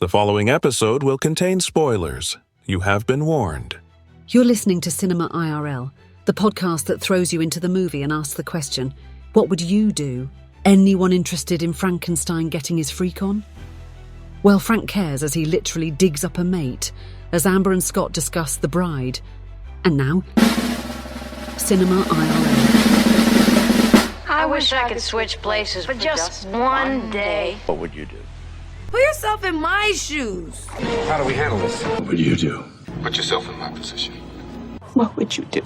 The following episode will contain spoilers. You have been warned. You're listening to Cinema IRL, the podcast that throws you into the movie and asks the question, what would you do? Anyone interested in Frankenstein getting his freak on? Well, Frank cares as he literally digs up a mate, as Amber and Scott discuss The Bride. And now, Cinema IRL. I wish I could switch places for just one day. What would you do? Put yourself in my shoes. How do we handle this? What would you do? Put yourself in my position. What would you do?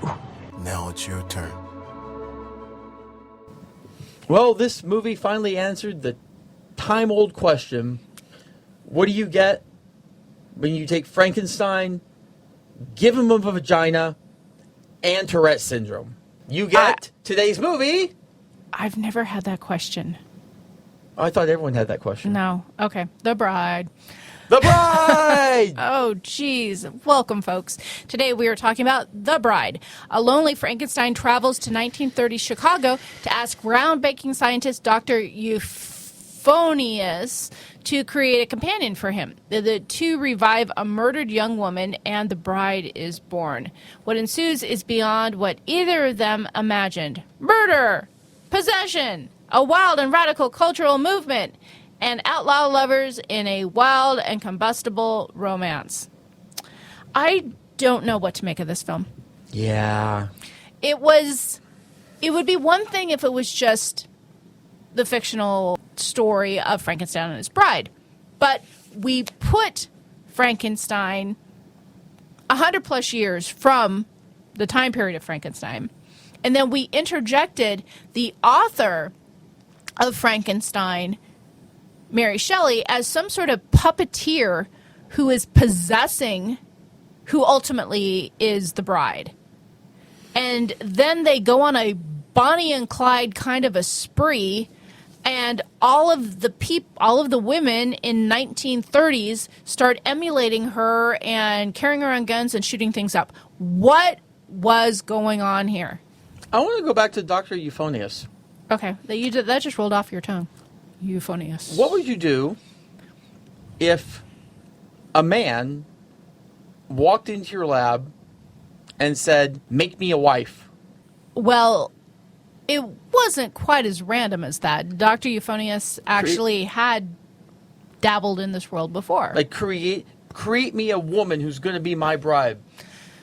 Now it's your turn. Well, this movie finally answered the time-old question, what do you get when you take Frankenstein, give him a vagina, and Tourette's syndrome? You get today's movie. I've never had that question. I thought everyone had that question. No. Okay. The Bride. The Bride! Oh, geez. Welcome, folks. Today we are talking about The Bride. A lonely Frankenstein travels to 1930s Chicago to ask groundbreaking scientist Dr. Euphonius to create a companion for him. The two revive a murdered young woman, and the bride is born. What ensues is beyond what either of them imagined. Murder! Possession! A wild and radical cultural movement! And outlaw lovers in a wild and combustible romance. I don't know what to make of this film. Yeah. It would be one thing if it was just the fictional story of Frankenstein and his bride. But we put Frankenstein 100 plus years from the time period of Frankenstein. And then we interjected the author of Frankenstein, Mary Shelley, as some sort of puppeteer who is possessing who ultimately is the bride. And then they go on a Bonnie and Clyde kind of a spree, and all of the women in 1930s start emulating her and carrying around guns and shooting things up. What was going on here? I want to go back to Dr. Euphonius. Okay, that just rolled off your tongue. Euphonius. What would you do if a man walked into your lab and said, make me a wife? Well, it wasn't quite as random as that. Dr. Euphonius actually had dabbled in this world before. Like, create me a woman who's going to be my bride.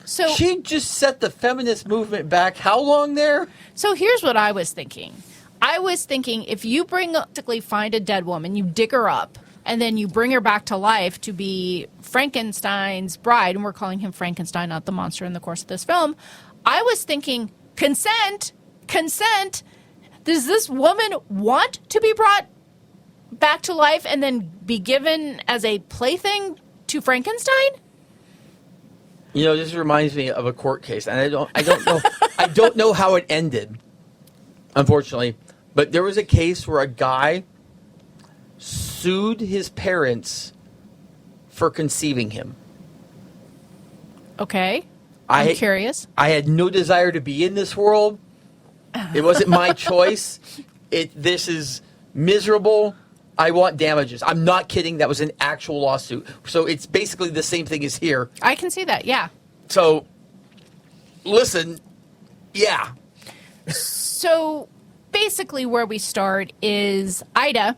So she just set the feminist movement back how long there? So here's what I was thinking. I was thinking if you basically find a dead woman, you dig her up, and then you bring her back to life to be Frankenstein's bride, and we're calling him Frankenstein, not the monster in the course of this film, I was thinking, consent. Does this woman want to be brought back to life and then be given as a plaything to Frankenstein? You know, this reminds me of a court case, and I don't know I don't know how it ended, unfortunately. But there was a case where a guy sued his parents for conceiving him. Okay. I'm curious. I had no desire to be in this world. It wasn't my choice. This is miserable. I want damages. I'm not kidding. That was an actual lawsuit. So it's basically the same thing as here. I can see that, yeah. So, listen, yeah. So basically where we start is Ida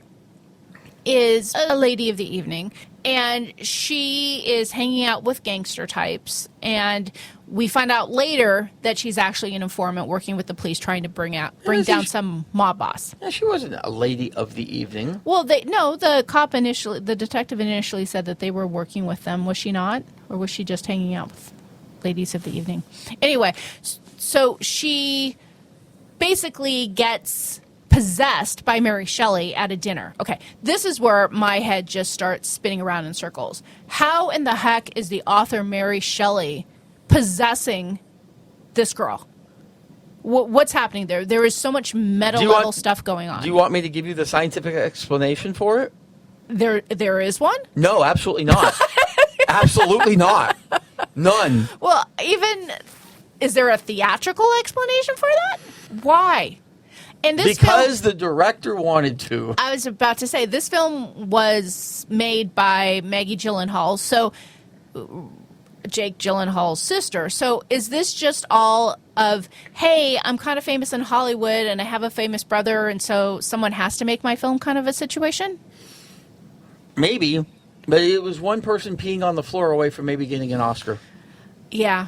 is a lady of the evening, and she is hanging out with gangster types, and we find out later that she's actually an informant working with the police trying to bring down some mob boss. Yeah, she wasn't a lady of the evening. Well, the detective initially said that they were working with them. Was she not? Or was she just hanging out with ladies of the evening? Anyway, so she basically gets possessed by Mary Shelley at a dinner. Okay, this is where my head just starts spinning around in circles. How in the heck is the author Mary Shelley possessing this girl? What's happening there? There is so much meta-level stuff going on. Do you want me to give you the scientific explanation for it? There is one? No, absolutely not. Absolutely not. None. Well, is there a theatrical explanation for that? Why? And this because the director wanted to. I was about to say, this film was made by Maggie Gyllenhaal, so Jake Gyllenhaal's sister. So is this just all of, hey, I'm kind of famous in Hollywood and I have a famous brother, and so someone has to make my film kind of a situation? Maybe. But it was one person peeing on the floor away from maybe getting an Oscar. Yeah.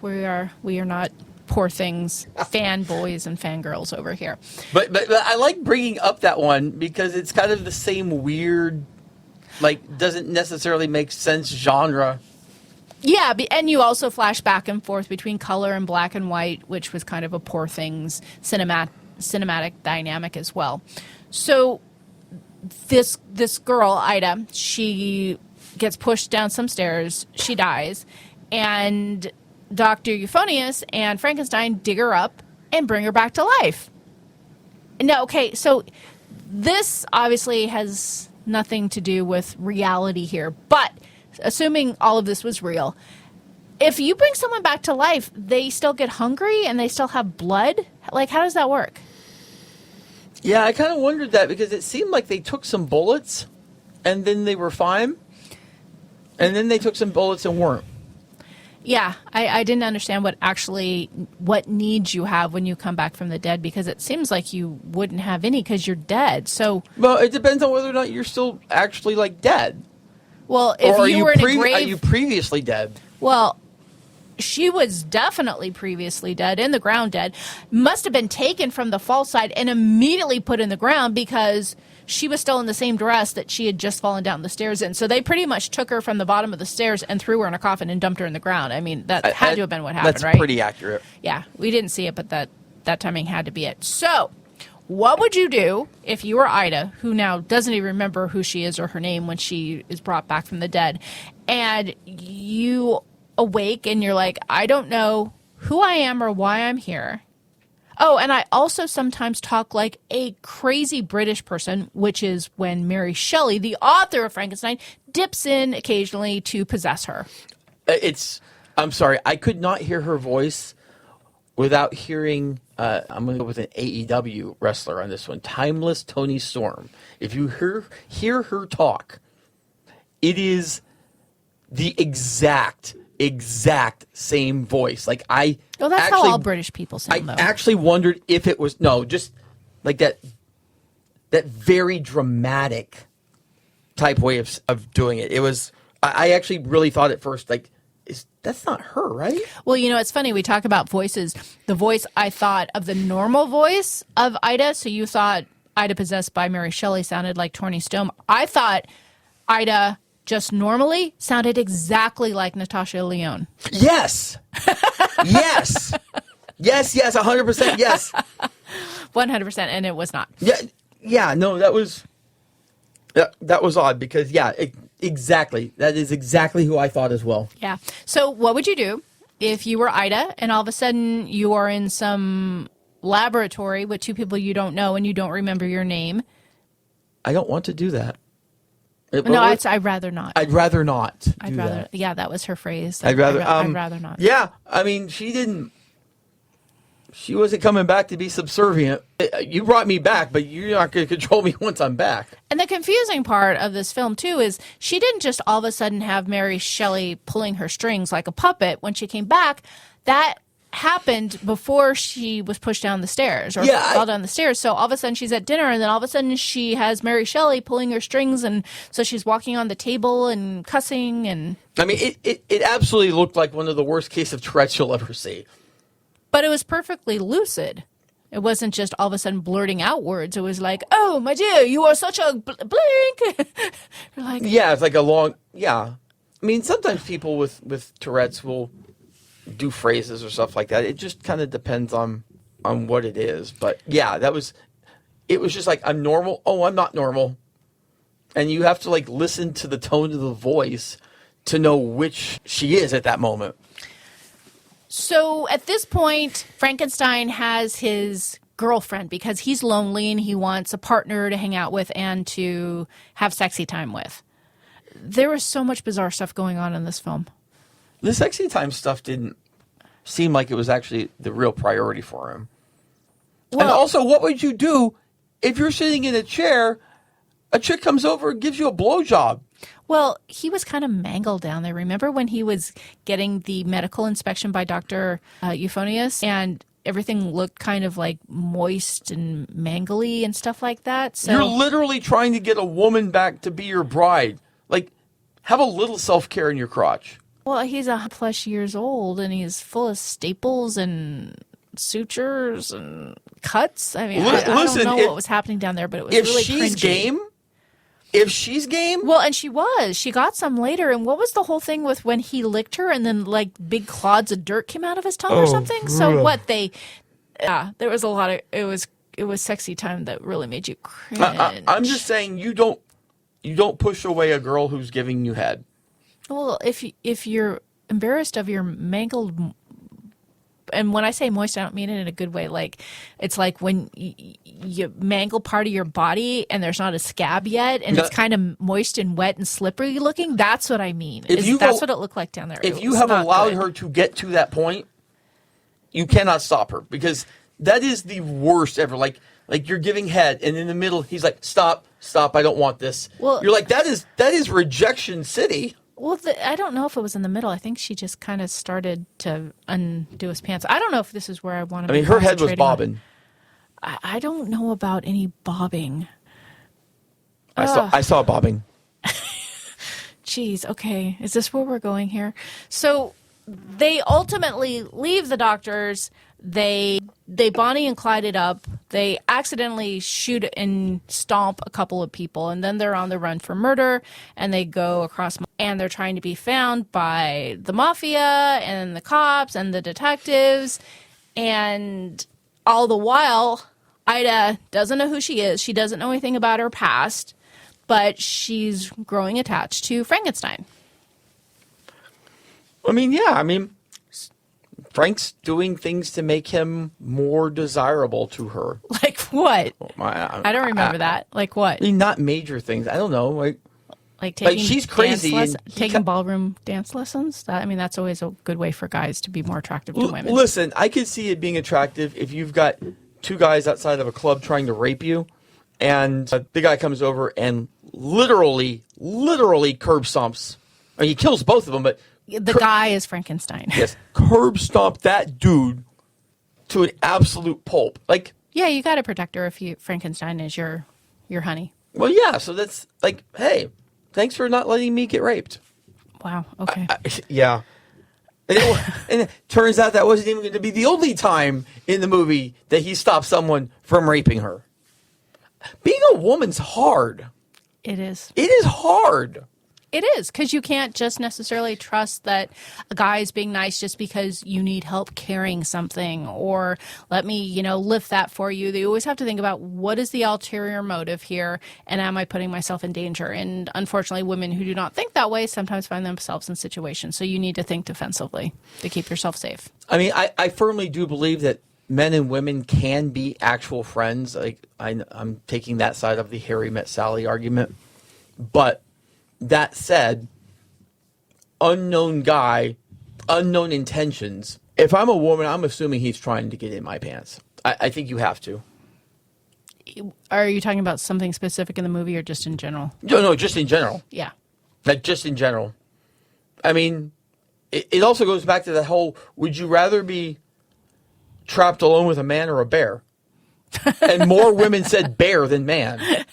We are not poor things, fanboys and fangirls over here. But I like bringing up that one because it's kind of the same weird, like, doesn't necessarily make sense genre. Yeah, and you also flash back and forth between color and black and white, which was kind of a poor things cinematic dynamic as well. So this girl, Ida, she gets pushed down some stairs, she dies, and Dr. Euphonious and Frankenstein dig her up and bring her back to life. Now, okay, so this obviously has nothing to do with reality here, but assuming all of this was real, if you bring someone back to life, they still get hungry and they still have blood? Like, how does that work? Yeah, I kind of wondered that because it seemed like they took some bullets and then they were fine, and then they took some bullets and weren't. Yeah, I didn't understand what needs you have when you come back from the dead, because it seems like you wouldn't have any because you're dead. So, well, it depends on whether or not you're still actually like dead. Well, if or you were in a grave, are you previously dead? Well, she was definitely previously dead, in the ground dead. Must have been taken from the fall side and immediately put in the ground because she was still in the same dress that she had just fallen down the stairs in. So they pretty much took her from the bottom of the stairs and threw her in a coffin and dumped her in the ground. I mean, that had to have been what happened, right? That's pretty accurate. Yeah, we didn't see it, but that timing had to be it. So what would you do if you were Ida, who now doesn't even remember who she is or her name when she is brought back from the dead, and you awake and you're like, I don't know who I am or why I'm here. Oh, and I also sometimes talk like a crazy British person, which is when Mary Shelley, the author of Frankenstein, dips in occasionally to possess her. I'm sorry, I could not hear her voice without hearing, I'm going to go with an AEW wrestler on this one, Timeless Tony Storm. If you hear her talk, it is the exact same voice. Like Well, that's how all British people sound, though. I actually wondered if it was, just like that very dramatic type way of doing it. It was, I actually really thought at first, like, that's not her, right? Well, it's funny. We talk about voices. The voice I thought of the normal voice of Ida. So you thought Ida possessed by Mary Shelley sounded like Tony Storm. I thought Ida just normally sounded exactly like Natasha Lyonne. Yes. Yes. Yes, 100%, yes. 100%, and it was not. Yeah, no, that was odd because, exactly. That is exactly who I thought as well. Yeah. So what would you do if you were Ida and all of a sudden you are in some laboratory with two people you don't know and you don't remember your name? I don't want to do that. No, I'd rather not. I'd rather not. Yeah, that was her phrase. I'd rather not. Yeah, I mean, she wasn't coming back to be subservient. You brought me back, but you're not going to control me once I'm back. And the confusing part of this film, too, is she didn't just all of a sudden have Mary Shelley pulling her strings like a puppet when she came back. That happened before she was pushed down the stairs or fell down the stairs. So all of a sudden she's at dinner, and then all of a sudden she has Mary Shelley pulling her strings, and so she's walking on the table and cussing. And I mean, it absolutely looked like one of the worst case of Tourette's you'll ever see. But it was perfectly lucid. It wasn't just all of a sudden blurting out words. It was like, oh, my dear, you are such a blink. Like, yeah, it's like a long, I mean, sometimes people with Tourette's will do phrases or stuff like that. It just kind of depends on what it is. But yeah, it was just like, I'm normal. Oh, I'm not normal. And you have to like listen to the tone of the voice to know which she is at that moment. So at this point, Frankenstein has his girlfriend because he's lonely and he wants a partner to hang out with and to have sexy time with. There was so much bizarre stuff going on in this film. The sexy time stuff didn't seem like it was actually the real priority for him. And also, what would you do if you're sitting in a chair, a chick comes over and gives you a blowjob? Well, he was kind of mangled down there. Remember when he was getting the medical inspection by Dr. Euphonius, and everything looked kind of like moist and mangly and stuff like that? So You're literally trying to get a woman back to be your bride. Like, have a little self-care in your crotch. Well, he's 100+ years old, and he's full of staples and sutures and cuts. I mean, I don't know what was happening down there, but it was really cringy. If she's game. Well, and she was. She got some later. And what was the whole thing with when he licked her and then like big clods of dirt came out of his tongue or something? So what there was a lot of, it was sexy time that really made you cringe. I'm just saying you don't push away a girl who's giving you head. Well, if you're embarrassed of your mangled, and when I say moist, I don't mean it in a good way. Like, it's like when you mangle part of your body and there's not a scab yet, and it's kind of moist and wet and slippery looking. That's what I mean. That's what it looked like down there. If you have allowed her to get to that point, you cannot stop her, because that is the worst ever. Like you're giving head, and in the middle, he's like, stop, I don't want this. Well, you're like, that is rejection city. Well, I don't know if it was in the middle. I think she just kind of started to undo his pants. I don't know if this is where I want to be. I mean, her head was bobbing. I don't know about any bobbing. I saw bobbing. Jeez, okay. Is this where we're going here? So they ultimately leave the doctors. They Bonnie and Clyde it up. They accidentally shoot and stomp a couple of people, and then they're on the run for murder, and they go across, and they're trying to be found by the mafia and the cops and the detectives, and all the while, Ida doesn't know who she is. She doesn't know anything about her past, but she's growing attached to Frankenstein. Frank's doing things to make him more desirable to her. Like what? I don't remember that. Like what? I mean, not major things. I don't know. Like taking she's crazy. Taking ballroom dance lessons? That's always a good way for guys to be more attractive to women. Listen, I could see it being attractive if you've got two guys outside of a club trying to rape you, and the guy comes over and literally curb stomps. I mean, he kills both of them, but the guy is Frankenstein. Yes, curb stomp that dude to an absolute pulp. Like, yeah, you got to protect her if Frankenstein is your honey. Well, yeah. So that's like, hey, thanks for not letting me get raped. Wow. Okay. Yeah. And it turns out that wasn't even going to be the only time in the movie that he stopped someone from raping her. Being a woman's hard. It is. It is hard. It is, because you can't just necessarily trust that a guy is being nice just because you need help carrying something, or let me, lift that for you. You always have to think about what is the ulterior motive here, and am I putting myself in danger? And unfortunately, women who do not think that way sometimes find themselves in situations. So you need to think defensively to keep yourself safe. I mean, I firmly do believe that men and women can be actual friends. Like, I'm taking that side of the Harry met Sally argument. But that said, unknown guy, unknown intentions. If I'm a woman, I'm assuming he's trying to get in my pants. I think you have to. Are you talking about something specific in the movie or just in general? No, just in general. Yeah. Like, just in general. I mean, it also goes back to the whole, would you rather be trapped alone with a man or a bear? And more women said bear than man.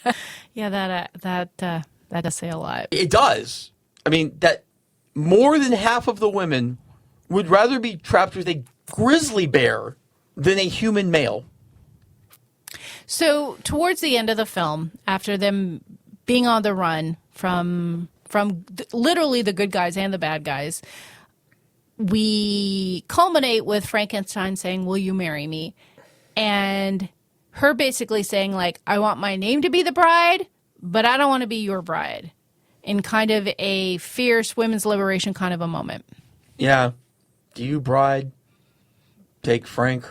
Yeah, that does say a lot. It does. I mean, that more than half of the women would rather be trapped with a grizzly bear than a human male. So towards the end of the film, after them being on the run from literally the good guys and the bad guys, we culminate with Frankenstein saying, "Will you marry me?" And her basically saying, like, "I want my name to be the bride, but I don't want to be your bride," in kind of a fierce women's liberation kind of a moment. Yeah. Do you, bride, take Frank?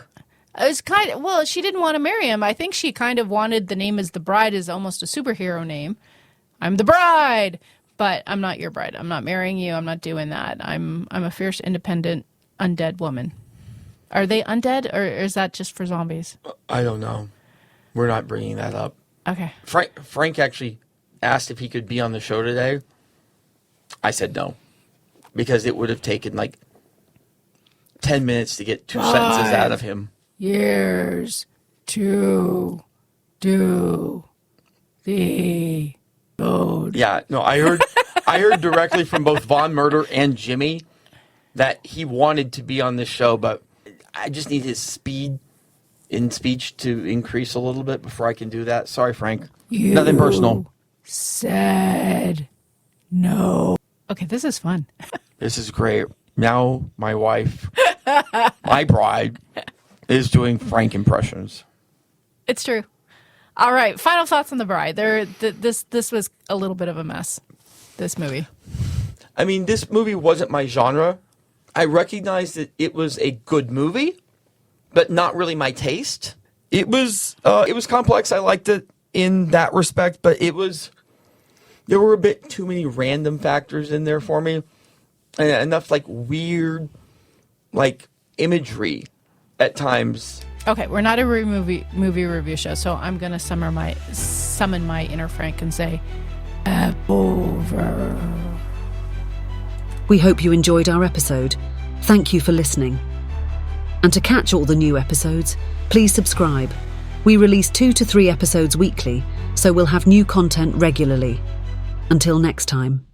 It was she didn't want to marry him. I think she kind of wanted the name as the bride as almost a superhero name. I'm the bride, but I'm not your bride. I'm not marrying you. I'm not doing that. I'm a fierce, independent, undead woman. Are they undead, or is that just for zombies? I don't know. We're not bringing that up. Okay. Frank actually asked if he could be on the show today. I said no, because it would have taken like 10 minutes to get 2 sentences out of him. Years to do the code. Yeah, no, I heard directly from both Von Murder and Jimmy that he wanted to be on this show, but I just need his speed in speech to increase a little bit before I can do that. Sorry, Frank. Nothing personal. Said no. Okay, this is fun. This is great. Now my wife, my bride, is doing Frank impressions. It's true. All right, final thoughts on The Bride. This was a little bit of a mess, this movie. I mean, this movie wasn't my genre. I recognized that it was a good movie, but not really my taste. It was complex. I liked it in that respect, but there were a bit too many random factors in there for me, and enough like weird, like imagery at times. Okay, we're not a movie review show, so I'm gonna summon my inner Frank and say, over. We hope you enjoyed our episode. Thank you for listening. And to catch all the new episodes, please subscribe. We release 2 to 3 episodes weekly, so we'll have new content regularly. Until next time.